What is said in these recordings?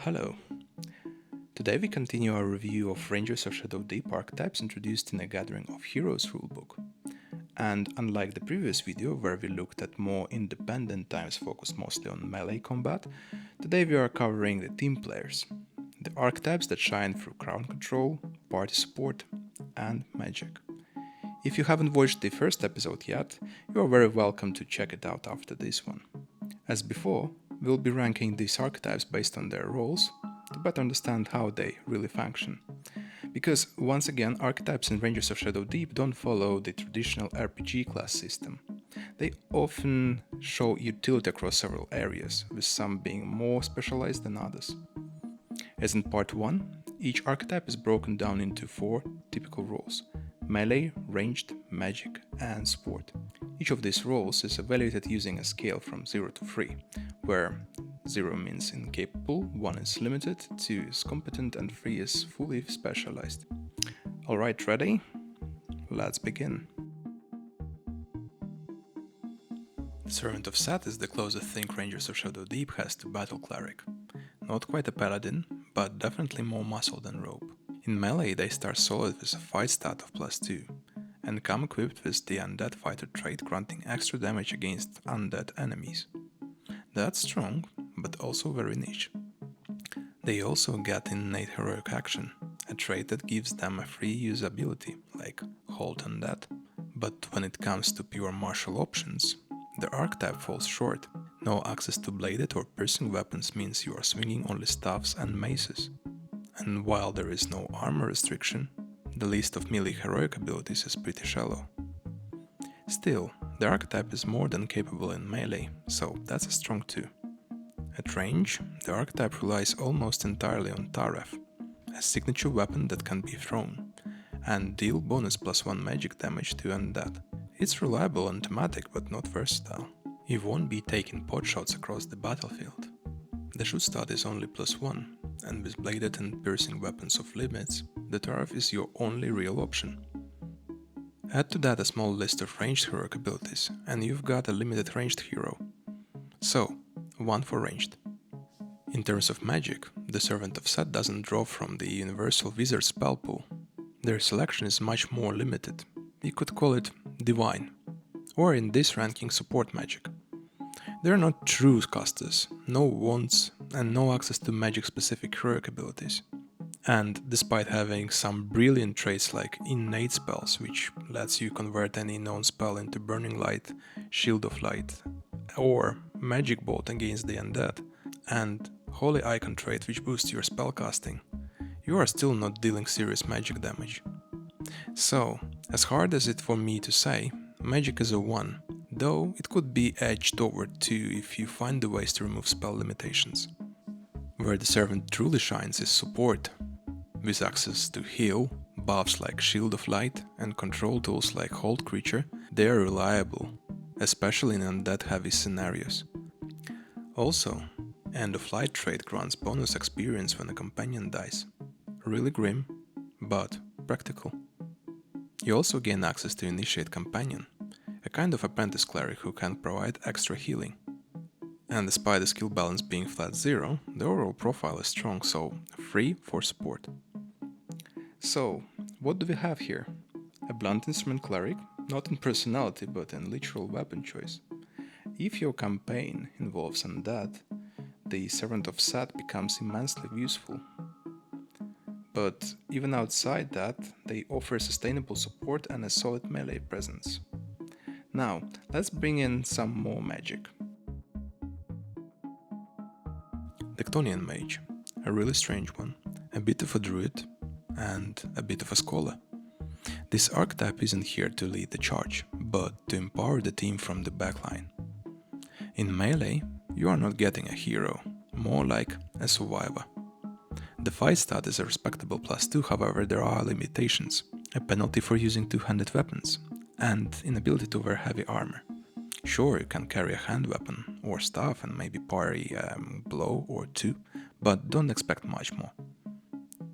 Hello. Today we continue our review of Rangers of Shadow Deep archetypes introduced in a Gathering of Heroes rulebook. And unlike the previous video where we looked at more independent times focused mostly on melee combat, today we are covering the team players, the archetypes that shine through crown control, party support, and magic. If you haven't watched the first episode yet, you are very welcome to check it out after this one. As before, we'll be ranking these archetypes based on their roles to better understand how they really function. Because, once again, archetypes in Rangers of Shadow Deep don't follow the traditional RPG class system. They often show utility across several areas, with some being more specialized than others. As in part 1, each archetype is broken down into 4 typical roles: melee, ranged, magic, and support. Each of these roles is evaluated using a scale from 0 to 3, where 0 means incapable, 1 is limited, 2 is competent, and 3 is fully specialized. Alright, ready? Let's begin. The Servant of Seth is the closest thing Rangers of Shadow Deep has to Battle Cleric. Not quite a paladin, but definitely more muscle than rope. In melee they start solid with a fight stat of +2, and come equipped with the Undead Fighter trait granting extra damage against undead enemies. That's strong, but also very niche. They also get innate heroic action, a trait that gives them a free use ability, like Hold Undead. But when it comes to pure martial options, the archetype falls short. No access to bladed or piercing weapons means you are swinging only staffs and maces. And while there is no armor restriction, the list of melee heroic abilities is pretty shallow. Still, the archetype is more than capable in melee, so that's a strong 2. At range, the archetype relies almost entirely on Taref, a signature weapon that can be thrown, and deal bonus +1 magic damage to undead. It's reliable and thematic but not versatile. You won't be taking potshots across the battlefield. The shoot stat is only +1, and with bladed and piercing weapons of limits, the Taref is your only real option. Add to that a small list of ranged heroic abilities, and you've got a limited ranged hero. So, 1 for ranged. In terms of magic, the Servant of Seth doesn't draw from the universal wizard spell pool. Their selection is much more limited. You could call it divine, or in this ranking support magic. They are not true casters, no wands, and no access to magic-specific heroic abilities. And despite having some brilliant traits like innate spells, which lets you convert any known spell into Burning Light, Shield of Light, or Magic Bolt against the undead, and Holy Icon trait which boosts your spellcasting, you are still not dealing serious magic damage. So, as hard as it for me to say, magic is a 1, though it could be edged toward 2 if you find the ways to remove spell limitations. Where the servant truly shines is support, with access to heal, buffs like Shield of Light, and control tools like Hold Creature. They are reliable, especially in undead heavy scenarios. Also, End of Light trait grants bonus experience when a companion dies. Really grim, but practical. You also gain access to Initiate Companion, a kind of apprentice cleric who can provide extra healing. And despite the skill balance being flat 0, the overall profile is strong, so 3 for support. So, what do we have here? A blunt instrument cleric, not in personality but in literal weapon choice. If your campaign involves undead, the Servant of Seth becomes immensely useful. But even outside that, they offer sustainable support and a solid melee presence. Now, let's bring in some more magic. The Chthonian mage, a really strange one, a bit of a druid, and a bit of a scholar. This archetype isn't here to lead the charge, but to empower the team from the backline. In melee, you are not getting a hero, more like a survivor. The fight stat is a respectable +2, however there are limitations, a penalty for using two-handed weapons, and inability to wear heavy armor. Sure, you can carry a hand weapon or staff and maybe parry a blow or 2, but don't expect much more.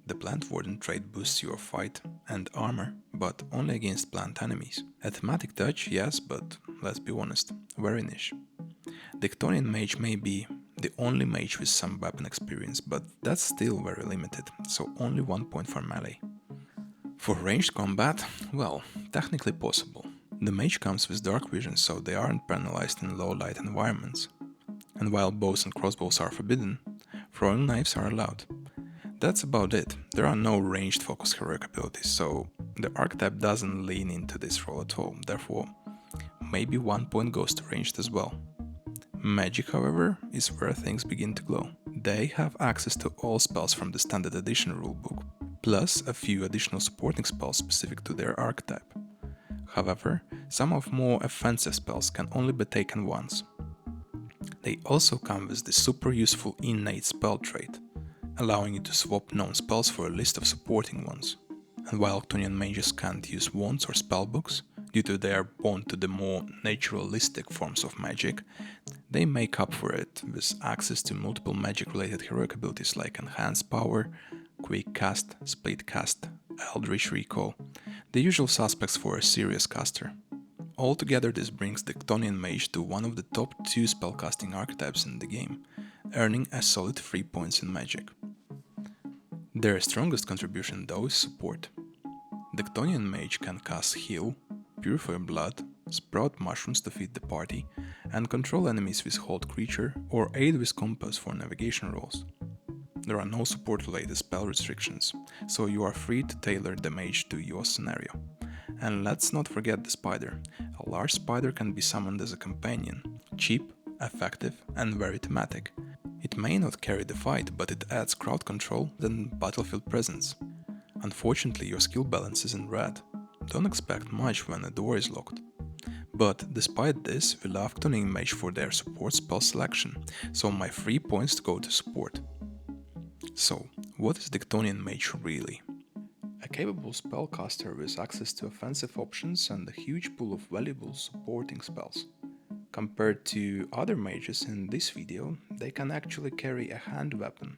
The Plant Warden trait boosts your fight and armor, but only against plant enemies. A thematic touch, yes, but let's be honest, very niche. The Chthonian mage may be the only mage with some weapon experience, but that's still very limited, so only 1 point for melee. For ranged combat, well, technically possible. The mage comes with dark vision, so they aren't penalized in low light environments. And while bows and crossbows are forbidden, throwing knives are allowed. That's about it. There are no ranged focus heroic abilities, so the archetype doesn't lean into this role at all, therefore maybe 1 point goes to ranged as well. Magic, however, is where things begin to glow. They have access to all spells from the standard edition rulebook, plus a few additional supporting spells specific to their archetype. However, some of more offensive spells can only be taken once. They also come with the super useful innate spell trait, allowing you to swap known spells for a list of supporting ones. And while Chthonian mages can't use wands or spellbooks, due to their bond to the more naturalistic forms of magic, they make up for it with access to multiple magic-related heroic abilities like Enhanced Power, Quick Cast, Split Cast, Eldritch Recall, the usual suspects for a serious caster. Altogether, this brings the Chthonian mage to one of the top 2 spellcasting archetypes in the game, earning a solid 3 points in magic. Their strongest contribution though is support. The Chthonian mage can cast Heal, Purify Blood, Sprout Mushrooms to feed the party, and control enemies with Hold Creature or aid with Compass for navigation rolls. There are no support-related spell restrictions, so you are free to tailor the mage to your scenario. And let's not forget the spider. A large spider can be summoned as a companion, cheap, effective, and very thematic. It may not carry the fight, but it adds crowd control and battlefield presence. Unfortunately, your skill balance is in red. Don't expect much when a door is locked. But despite this, we love Chthonian mage for their support spell selection, so my 3 points go to support. So, what is the Chthonian mage really? A capable spellcaster with access to offensive options and a huge pool of valuable supporting spells. Compared to other mages in this video, they can actually carry a hand weapon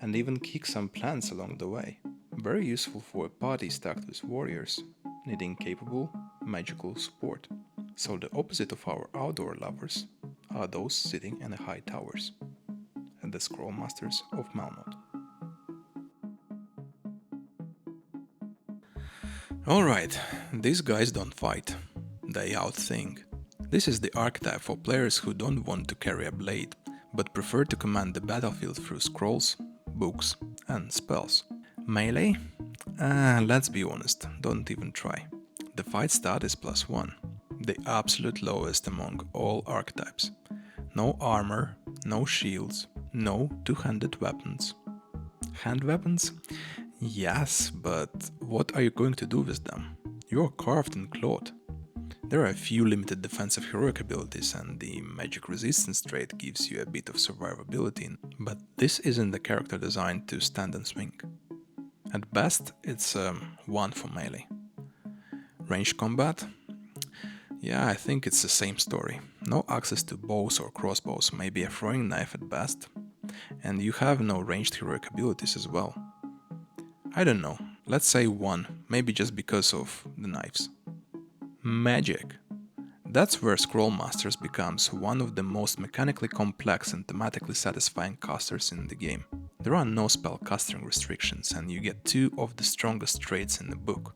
and even kick some plants along the way. Very useful for a party stacked with warriors, needing capable, magical support. So the opposite of our outdoor lovers are those sitting in the high towers, and the Scrollmasters of Melnoth. Alright, these guys don't fight, they outthink. This is the archetype for players who don't want to carry a blade, but prefer to command the battlefield through scrolls, books, and spells. Melee? Let's be honest, don't even try. The fight stat is +1, the absolute lowest among all archetypes. No armor, no shields, no two-handed weapons. Hand weapons? Yes, but what are you going to do with them? You are carved in cloth. There are a few limited defensive heroic abilities and the magic resistance trait gives you a bit of survivability, but this isn't the character designed to stand and swing. At best, it's 1 for melee. Ranged combat? Yeah, I think it's the same story. No access to bows or crossbows, maybe a throwing knife at best. And you have no ranged heroic abilities as well. I don't know, let's say 1, maybe just because of the knives. Magic. That's where Scrollmasters becomes one of the most mechanically complex and thematically satisfying casters in the game. There are no spell casting restrictions and you get 2 of the strongest traits in the book.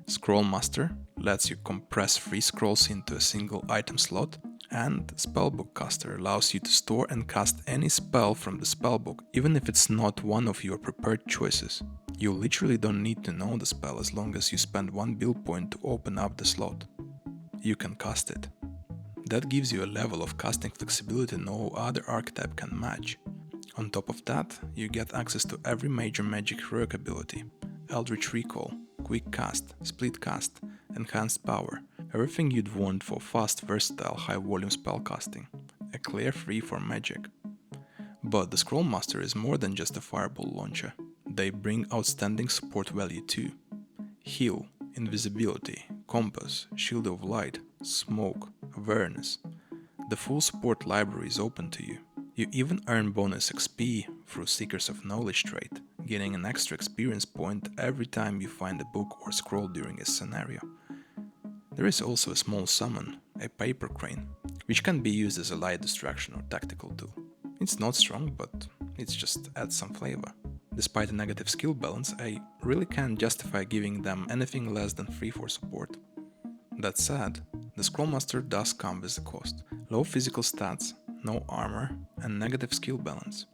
Scrollmaster lets you compress 3 scrolls into a single item slot, and Spellbook Caster allows you to store and cast any spell from the spellbook, even if it's not one of your prepared choices. You literally don't need to know the spell as long as you spend 1 build point to open up the slot. You can cast it. That gives you a level of casting flexibility no other archetype can match. On top of that, you get access to every major magic heroic ability: Eldritch Recall, Quick Cast, Split Cast, Enhanced Power, everything you'd want for fast, versatile, high-volume spellcasting. A clear 3 for magic. But the Scrollmaster is more than just a fireball launcher. They bring outstanding support value too. Heal, Invisibility, Compass, Shield of Light, Smoke, Awareness. The full support library is open to you. You even earn bonus XP through Seekers of Knowledge trait, getting an extra experience point every time you find a book or scroll during a scenario. There is also a small summon, a paper crane, which can be used as a light distraction or tactical tool. It's not strong, but it just adds some flavor. Despite a negative skill balance, I really can't justify giving them anything less than 3 for support. That said, the Scrollmaster does come with a cost. Low physical stats, no armor, and negative skill balance.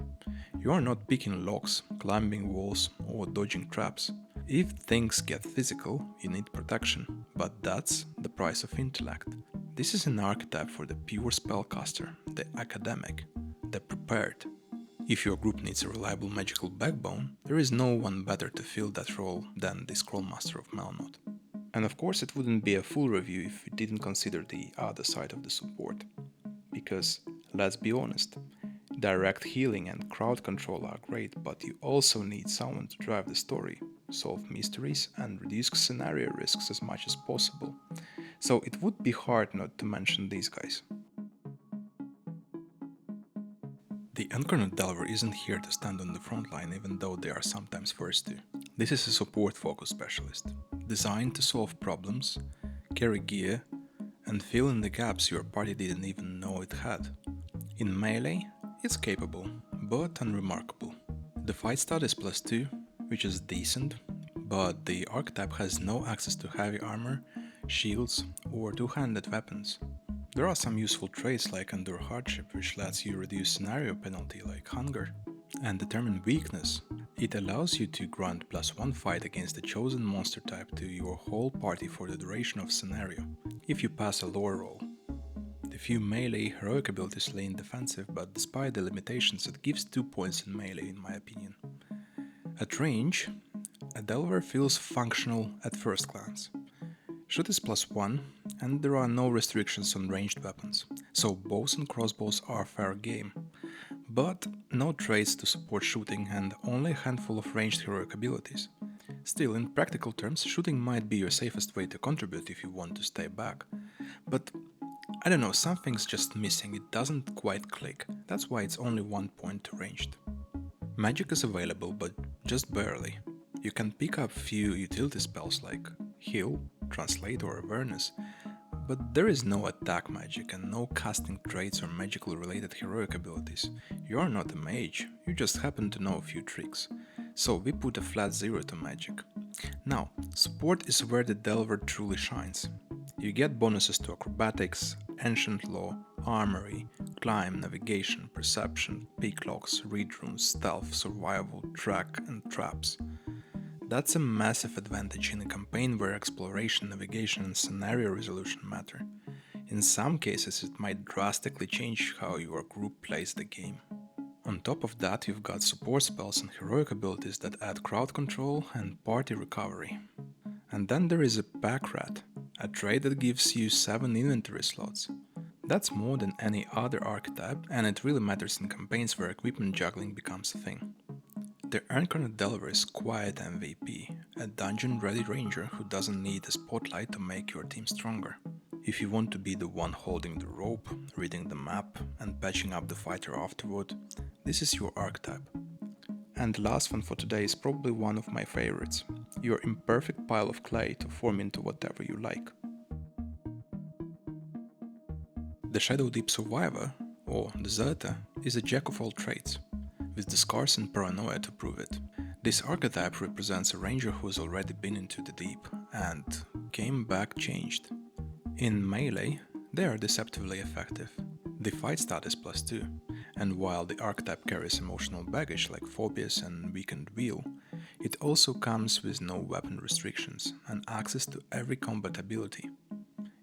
You are not picking locks, climbing walls, or dodging traps. If things get physical, you need protection, but that's the price of intellect. This is an archetype for the pure spellcaster, the academic, the prepared. If your group needs a reliable magical backbone, there is no one better to fill that role than the Scrollmaster of Melnoth. And of course it wouldn't be a full review if we didn't consider the other side of the support. Because, let's be honest, direct healing and crowd control are great, but you also need someone to drive the story, solve mysteries, and reduce scenario risks as much as possible. So it would be hard not to mention these guys. The Encarnoth Delver isn't here to stand on the front line, even though they are sometimes forced to. This is a support-focused specialist, designed to solve problems, carry gear, and fill in the gaps your party didn't even know it had. In melee, it's capable, but unremarkable. The fight stat is +2, which is decent, but the archetype has no access to heavy armor, shields, or two-handed weapons. There are some useful traits like Endure Hardship, which lets you reduce scenario penalty like Hunger, and Determine Weakness. It allows you to grant +1 fight against a chosen monster type to your whole party for the duration of scenario, if you pass a lore roll. The few melee heroic abilities lay in defensive, but despite the limitations it gives 2 points in melee in my opinion. At range, a Delver feels functional at first glance. Shoot is +1, and there are no restrictions on ranged weapons, so bows and crossbows are fair game. But no traits to support shooting and only a handful of ranged heroic abilities. Still, in practical terms, shooting might be your safest way to contribute if you want to stay back. But I don't know, something's just missing, it doesn't quite click. That's why it's only 1 point to ranged. Magic is available, but just barely. You can pick up few utility spells like Heal, Translate or Awareness, but there is no attack magic and no casting traits or magical related heroic abilities. You are not a mage, you just happen to know a few tricks. So we put a flat 0 to magic. Now, support is where the Delver truly shines. You get bonuses to acrobatics, ancient law, armory, climb, navigation, perception, pick locks, read runes, stealth, survival, track and traps. That's a massive advantage in a campaign where exploration, navigation and scenario resolution matter. In some cases it might drastically change how your group plays the game. On top of that you've got support spells and heroic abilities that add crowd control and party recovery. And then there is a Pack Rat, a trait that gives you 7 inventory slots. That's more than any other archetype, and it really matters in campaigns where equipment juggling becomes a thing. The Encarnoth Delver is quiet MVP, a dungeon-ready ranger who doesn't need a spotlight to make your team stronger. If you want to be the one holding the rope, reading the map, and patching up the fighter afterward, this is your archetype. And the last one for today is probably one of my favorites, your imperfect pile of clay to form into whatever you like. The Shadow Deep Survivor, or Deserter, is a jack of all trades, with the scars and paranoia to prove it. This archetype represents a ranger who's already been into the deep and came back changed. In melee, they are deceptively effective. The fight stat is +2, and while the archetype carries emotional baggage like phobias and weakened will, it also comes with no weapon restrictions and access to every combat ability,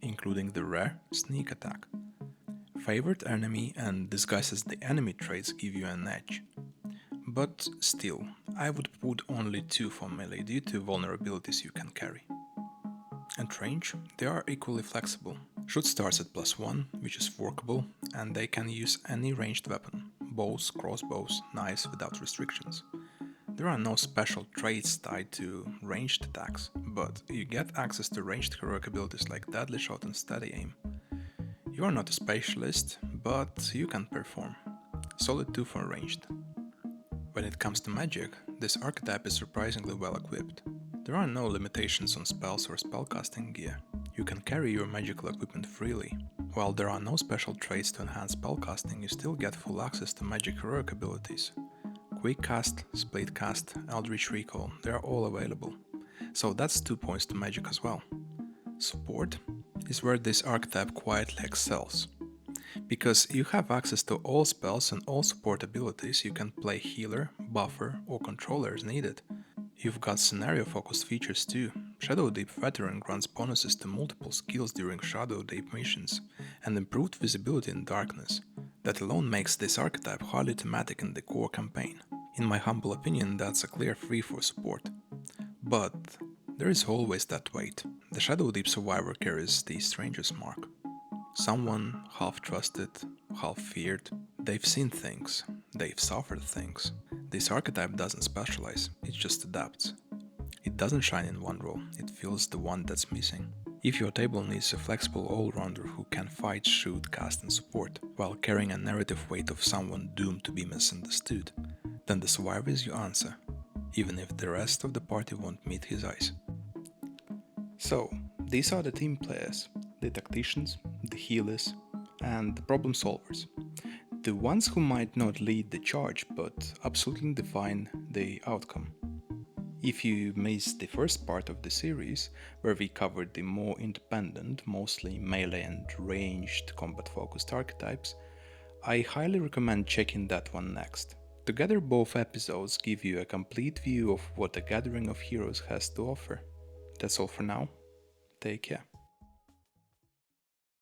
including the rare sneak attack. Favored enemy and disguise as the enemy traits give you an edge. But still, I would put only 2 for melee due to vulnerabilities you can carry. At range, they are equally flexible. Shoot starts at +1, which is forkable, and they can use any ranged weapon, bows, crossbows, knives without restrictions. There are no special traits tied to ranged attacks, but you get access to ranged heroic abilities like Deadly Shot and Steady Aim. You are not a specialist, but you can perform. Solid 2 for ranged. When it comes to magic, this archetype is surprisingly well equipped. There are no limitations on spells or spellcasting gear. You can carry your magical equipment freely, While there are no special traits to enhance spellcasting, you still get full access to magic heroic abilities. Quick Cast, Split Cast, Eldritch Recall, they are all available. So that's 2 points to magic as well. Support is where this archetype quietly excels. Because you have access to all spells and all support abilities, you can play healer, buffer, or controller as needed. You've got scenario-focused features too. Shadow Deep Veteran grants bonuses to multiple skills during Shadow Deep missions, and improved visibility in darkness. That alone makes this archetype highly thematic in the core campaign. In my humble opinion, that's a clear free for support. But there is always that weight. The Shadow Deep Survivor carries the Stranger's mark. Someone half trusted, half feared. They've seen things, they've suffered things. This archetype doesn't specialize, it just adapts. It doesn't shine in one role, it fills the one that's missing. If your table needs a flexible all-rounder who can fight, shoot, cast and support, while carrying a narrative weight of someone doomed to be misunderstood, then the Survivor is your answer, even if the rest of the party won't meet his eyes. So, these are the team players, the tacticians, the healers, and the problem solvers. The ones who might not lead the charge, but absolutely define the outcome. If you missed the first part of the series, where we covered the more independent, mostly melee and ranged combat-focused archetypes, I highly recommend checking that one next. Together both episodes give you a complete view of what a gathering of heroes has to offer. That's all for now. Take care.